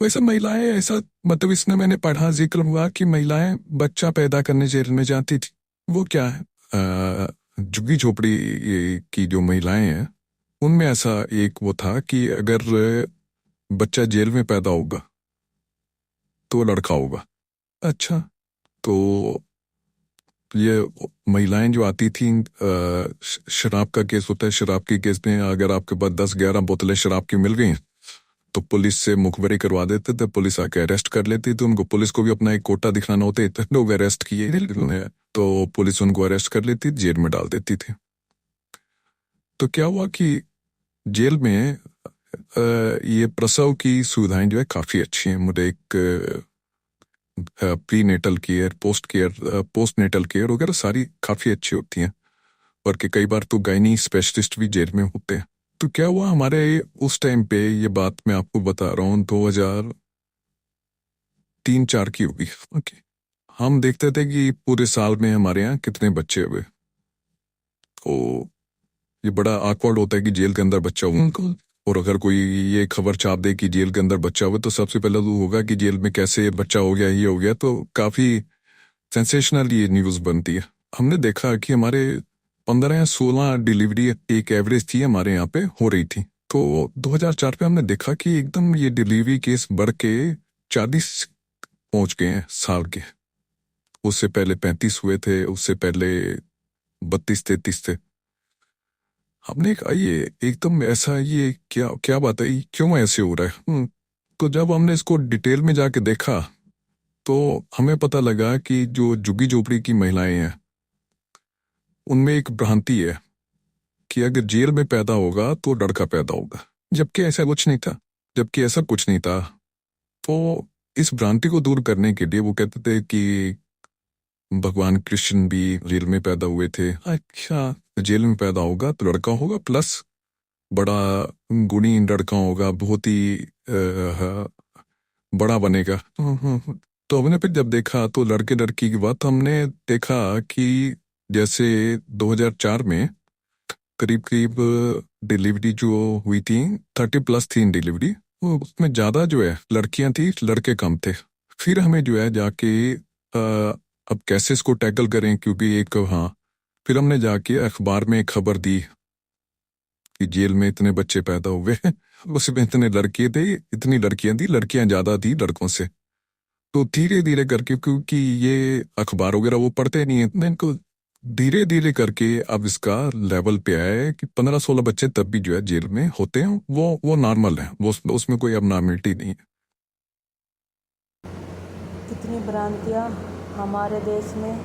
वैसे महिलाएं ऐसा, मतलब इसमें मैंने पढ़ा, जिक्र हुआ कि महिलाएं बच्चा पैदा करने जेल में जाती थी। वो क्या है, झुग्गी झोपड़ी की जो महिलाएं हैं उनमें ऐसा एक वो था कि अगर बच्चा जेल में पैदा होगा तो वो लड़का होगा। अच्छा, तो ये महिलाएं जो आती थी, शराब का केस होता है, शराब के केस में अगर आपके पास 10-11 बोतलें शराब की मिल गई तो पुलिस से मुखबरी करवा देते थे, पुलिस आके अरेस्ट कर लेती थी उनको। पुलिस को भी अपना एक कोटा दिखाना होता है, इतने लोग अरेस्ट किए हैं, तो पुलिस उनको अरेस्ट कर लेती, जेल में डाल देती थी। तो क्या हुआ कि जेल में ये प्रसव की सुविधाएं जो है काफ़ी अच्छी हैं। मुझे एक prenatal care, postnatal care वगैरह सारी काफ़ी अच्छी होती हैं, और कि कई बार तो गायनी स्पेशलिस्ट भी जेल में होते हैं। तो क्या हुआ हमारे उस टाइम पे, ये बात मैं आपको बता रहा हूँ 2003-4 की होगी। ओके, हम देखते थे कि पूरे साल में हमारे यहाँ कितने बच्चे हुए। तो ये बड़ा awkward होता है कि जेल के अंदर बच्चा हुआ उनको, और अगर कोई ये खबर छाप दे कि जेल के अंदर बच्चा हुआ तो सबसे पहले तो होगा कि जेल में कैसे बच्चा हो गया, ये हो गया, तो काफ़ी सेंसेशनल ये न्यूज़ बनती है। हमने देखा कि हमारे 15 या 16 डिलीवरी एक एवरेज थी हमारे यहाँ पे हो रही थी। तो 2004 पे हमने देखा कि एकदम ये डिलीवरी केस बढ़ के 40 पहुंच गए हैं साल के। उससे पहले 35 हुए थे, उससे पहले 32-33 थे। हमने कहा ये एकदम ऐसा, ये क्या क्या बात है, ये क्यों ऐसे हो रहा है? तो जब हमने इसको डिटेल में जाके देखा तो हमें पता लगा कि जो झुग्गी झोपड़ी की महिलाएं हैं उनमें एक भ्रांति है कि अगर जेल में पैदा होगा तो लड़का पैदा होगा, जबकि ऐसा कुछ नहीं था। जबकि ऐसा कुछ नहीं था। तो इस भ्रांति को दूर करने के लिए वो कहते थे कि भगवान कृष्ण भी जेल में पैदा हुए थे। अच्छा, जेल में पैदा होगा तो लड़का होगा, प्लस बड़ा गुणी लड़का होगा, बहुत ही बड़ा बनेगा। तो हमने फिर जब देखा तो लड़के लड़की की बात, हमने देखा कि जैसे 2004 में करीब करीब डिलीवरी जो हुई थी 30+ थी डिलीवरी, वो उसमें ज़्यादा जो है लड़कियां थी, लड़के कम थे। फिर हमें जो है जाके अब कैसे इसको टैकल करें, क्योंकि एक, हाँ, फिर हमने जाके अखबार में एक खबर दी कि जेल में इतने बच्चे पैदा हुए हैं, उसमें इतने लड़के थे, इतनी लड़कियां थी, लड़कियां ज़्यादा थी लड़कों से। तो धीरे धीरे करके, क्योंकि ये अखबार वगैरह वो पढ़ते नहीं है, तो इनको धीरे धीरे करके अब इसका लेवल पे आया है कि 15-16 बच्चे तब भी जो है जेल में होते हैं, वो नॉर्मल है, वो उसमें कोई अबनॉर्मलिटी नहीं है। कितनी भ्रांतियाँ हमारे देश में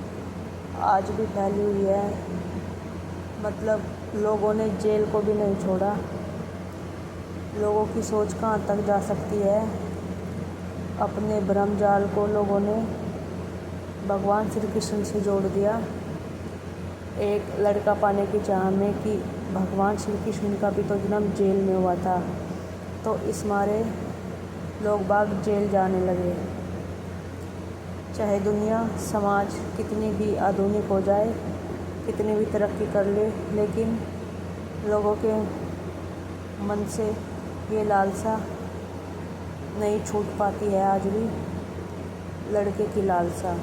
आज भी फैली हुई है। मतलब लोगों ने जेल को भी नहीं छोड़ा। लोगों की सोच कहाँ तक जा सकती है। अपने भ्रमजाल को लोगों ने भगवान श्री कृष्ण से जोड़ दिया, एक लड़का पाने की चाह में कि भगवान श्री कृष्ण का भी तो जन्म जेल में हुआ था। तो इस मारे लोग बाग जेल जाने लगे। चाहे दुनिया समाज कितनी भी आधुनिक हो जाए, कितनी भी तरक्की कर ले, लेकिन लोगों के मन से ये लालसा नहीं छूट पाती है आज भी, लड़के की लालसा।